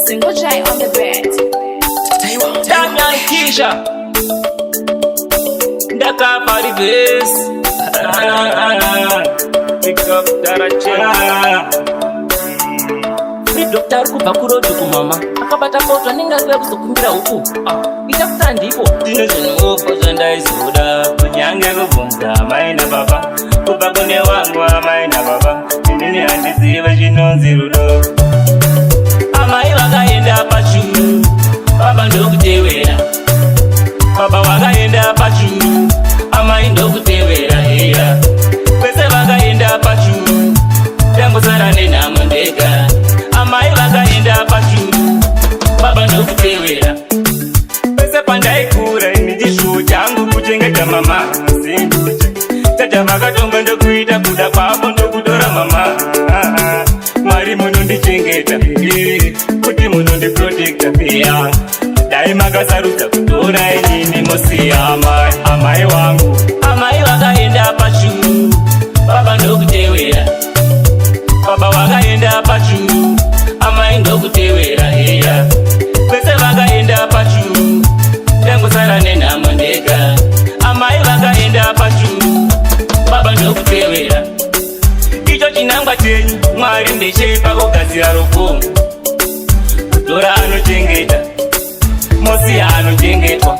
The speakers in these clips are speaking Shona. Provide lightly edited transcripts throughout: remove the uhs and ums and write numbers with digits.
Single J on the bed. Damian Kisha Daka party this Pick up Darachela Dr. Kuba kurodu kumama akabata foto ningaziwe kusukumbira uku itafuta ndipo zino zinopo zandaizoda kunyange kubunza maina baba kuba kune wangu maina baba inini andiziva chinonzi rudo amai vakaenda pachuru baba ndokutevera baba vakaenda pachuru amai ndokutevera heya kwese vakaenda pachuru tangosara nenhamo ndega amai vakaenda pachuru baba ndokutevera pese pandaikura indichishuwo changu kuchengeta mama sinduche tata vakatonga ndokuita kuda kwavo ndokutora mama mwari munondichengeta kuti munondiprotekta peya dai makasarudza kutora inini mosiya amai wangu amai vakaenda pachuru baba ndokutevera baba vakaenda pachuru amai ndokutevera heya kwese vakaenda pachuru tangosara nenhamo ndega amai vakaenda pachuru baba ndokutevera icho chinangwa chenyu mwari ndechepa kugadzira rokomo kutora anochengeta mosiya anochengetwa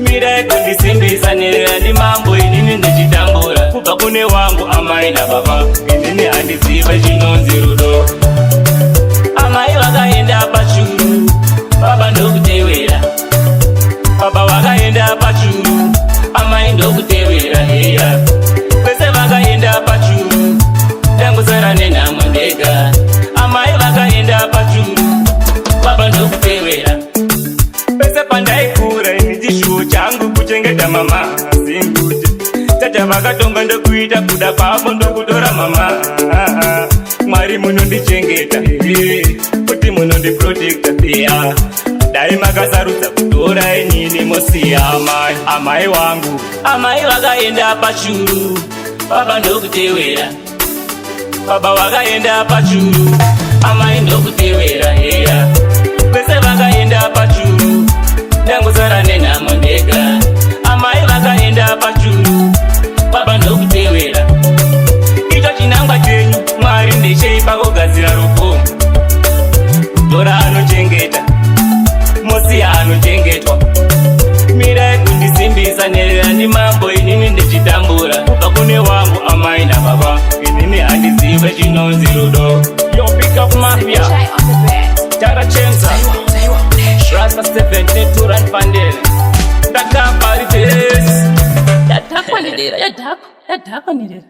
mirai kundisimbisa nerera ndimambo inini ndichitambura kubva kune wangu amai nababa inini handiziva chinonzi rudo amai vakaenda pachuru baba ndokutevera baba vakaenda pachuru amai ndokutevera heya kwese vakaenda pachuru tangosara nenhamo ndega amai vakaenda pachuru baba ndokutevera pese pandaikura indichishuwo changu kuchengeta mama singute tata vakatonga ndokuita kuda kwavo ndokutora mama mwari munondichengeta kuti munondiprotekta peya dai makasarudza kutora inini mosiya amai wangu amai vakaenda pachuru baba ndokutevera baba vakaenda pachuru amai ndokutevera heya kwese vakaenda pachuru tangosara nenhamo ndega amai vakaenda pachuru baba ndokutevera icho chinangwa chenyu mwari ndecheipa kugadzira rokomo tora anochengeta mosiya anochengetwa mirai kundisimbisa nerera ndimambo inini ndichitambura kubva kune wangu amai nababa inini handizive chinonzi rudo yo pick up mafia Darachela Rasta 7 Turan Pandele Daka party this Yadakwa nirera